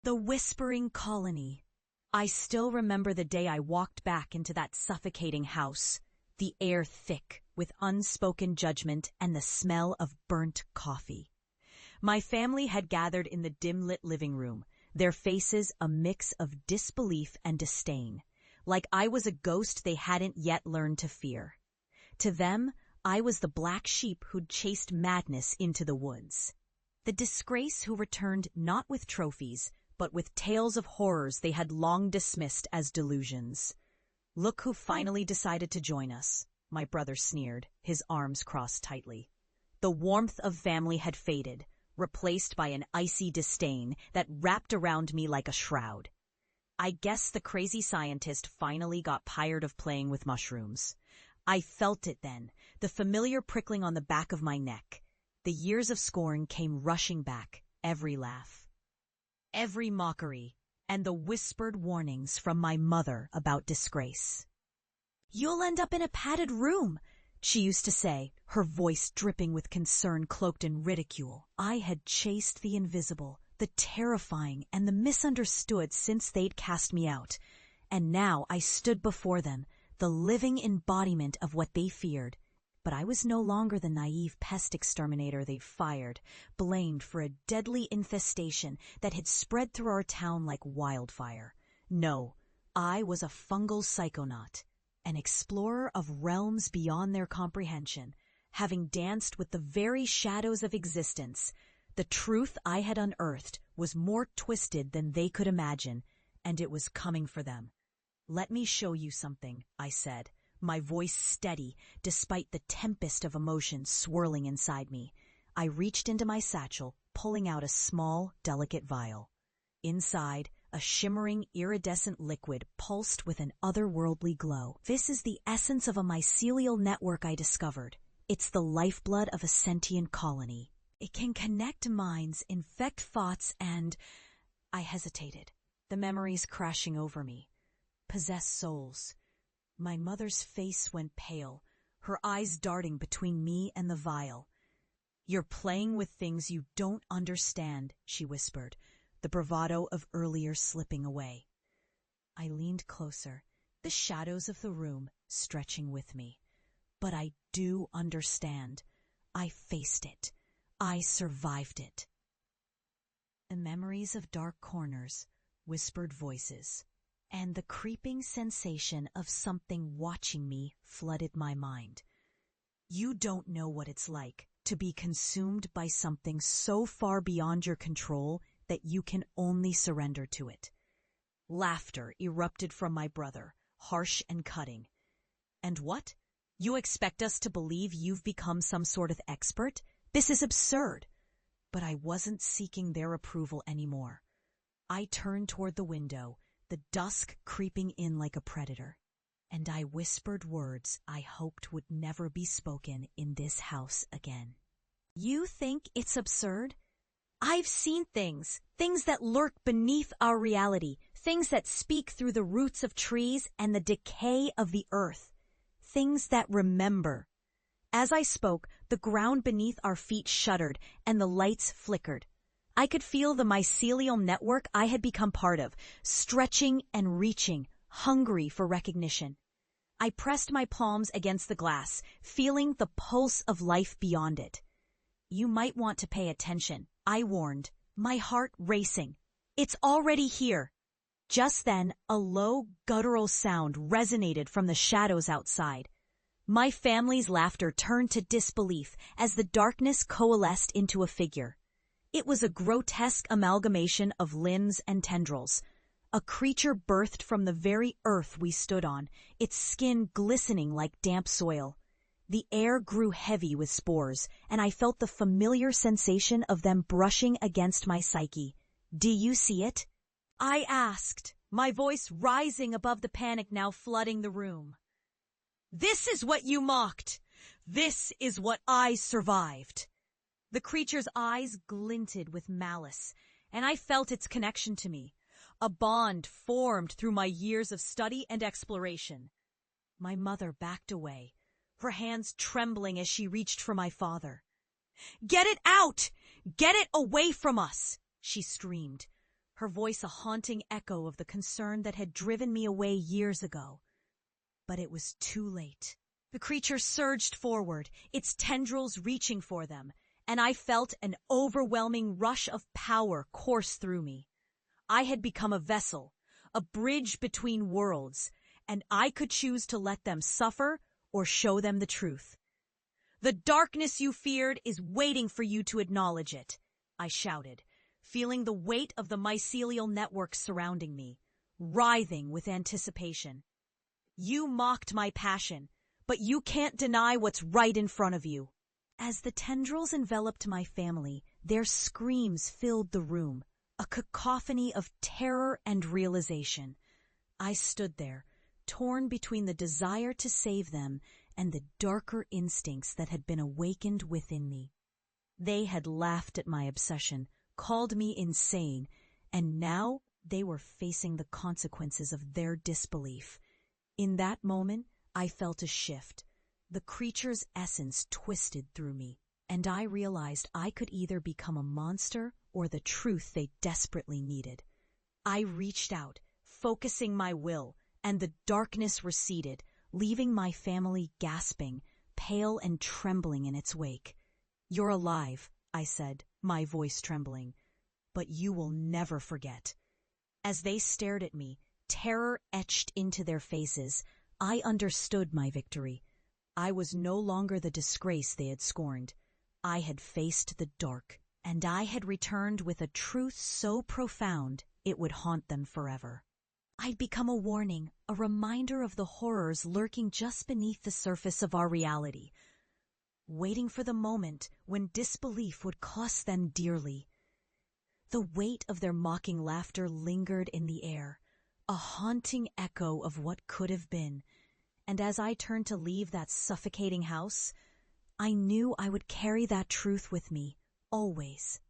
The whispering colony. I still remember the day I walked back into that suffocating house, the air thick with unspoken judgment and the smell of burnt coffee. My family had gathered in the dim-lit living room, their faces a mix of disbelief and disdain, like I was a ghost they hadn't yet learned to fear. To them, I was the black sheep who'd chased madness into the woods. The disgrace who returned not with trophies, but with tales of horrors they had long dismissed as delusions. "Look who finally decided to join us," my brother sneered, his arms crossed tightly. The warmth of family had faded, replaced by an icy disdain that wrapped around me like a shroud. I guess the crazy scientist finally got tired of playing with mushrooms. I felt it then, the familiar prickling on the back of my neck. The years of scorn came rushing back, every laugh, every mockery, and the whispered warnings from my mother about disgrace. "You'll end up in a padded room," she used to say, her voice dripping with concern cloaked in ridicule. I had chased the invisible, the terrifying, and the misunderstood since they'd cast me out, and now I stood before them, the living embodiment of what they feared. But I was no longer the naive pest exterminator they'd fired, blamed for a deadly infestation that had spread through our town like wildfire. No, I was a fungal psychonaut, an explorer of realms beyond their comprehension, having danced with the very shadows of existence. The truth I had unearthed was more twisted than they could imagine, and it was coming for them. "Let me show you something," I said, my voice steady despite the tempest of emotion swirling inside me. I reached into my satchel, pulling out a small, delicate vial. Inside, a shimmering, iridescent liquid pulsed with an otherworldly glow. "This is the essence of a mycelial network I discovered. It's the lifeblood of a sentient colony. It can connect minds, infect thoughts, and—" I hesitated, the memories crashing over me. "Possess souls." My mother's face went pale, her eyes darting between me and the vial. "You're playing with things you don't understand," she whispered, the bravado of earlier slipping away. I leaned closer, the shadows of the room stretching with me. "But I do understand. I faced it. I survived it." The memories of dark corners, whispered voices, and the creeping sensation of something watching me flooded my mind. You don't know what it's like to be consumed by something so far beyond your control that you can only surrender to it. Laughter erupted from my brother, harsh and cutting. "And what? You expect us to believe you've become some sort of expert? This is absurd." But I wasn't seeking their approval anymore. I turned toward the window, the dusk creeping in like a predator, and I whispered words I hoped would never be spoken in this house again. "You think it's absurd? I've seen things that lurk beneath our reality, things that speak through the roots of trees and the decay of the earth, things that remember." As I spoke, the ground beneath our feet shuddered and the lights flickered. I could feel the mycelial network I had become part of, stretching and reaching, hungry for recognition. I pressed my palms against the glass, feeling the pulse of life beyond it. "You might want to pay attention," I warned, my heart racing. "It's already here." Just then, a low, guttural sound resonated from the shadows outside. My family's laughter turned to disbelief as the darkness coalesced into a figure. It was a grotesque amalgamation of limbs and tendrils, a creature birthed from the very earth we stood on, its skin glistening like damp soil. The air grew heavy with spores, and I felt the familiar sensation of them brushing against my psyche. "Do you see it?" I asked, my voice rising above the panic now flooding the room. "This is what you mocked! This is what I survived!" The creature's eyes glinted with malice, and I felt its connection to me, a bond formed through my years of study and exploration. My mother backed away, her hands trembling as she reached for my father. "Get it out! Get it away from us!" she screamed, her voice a haunting echo of the concern that had driven me away years ago. But it was too late. The creature surged forward, its tendrils reaching for them, and I felt an overwhelming rush of power course through me. I had become a vessel, a bridge between worlds, and I could choose to let them suffer or show them the truth. "The darkness you feared is waiting for you to acknowledge it," I shouted, feeling the weight of the mycelial network surrounding me, writhing with anticipation. "You mocked my passion, but you can't deny what's right in front of you." As the tendrils enveloped my family, their screams filled the room, a cacophony of terror and realization. I stood there, torn between the desire to save them and the darker instincts that had been awakened within me. They had laughed at my obsession, called me insane, and now they were facing the consequences of their disbelief. In that moment, I felt a shift. The creature's essence twisted through me, and I realized I could either become a monster or the truth they desperately needed. I reached out, focusing my will, and the darkness receded, leaving my family gasping, pale and trembling in its wake. "You're alive," I said, my voice trembling, "but you will never forget." As they stared at me, terror etched into their faces, I understood my victory. I was no longer the disgrace they had scorned. I had faced the dark, and I had returned with a truth so profound it would haunt them forever. I'd become a warning, a reminder of the horrors lurking just beneath the surface of our reality, waiting for the moment when disbelief would cost them dearly. The weight of their mocking laughter lingered in the air, a haunting echo of what could have been, and as I turned to leave that suffocating house, I knew I would carry that truth with me, always.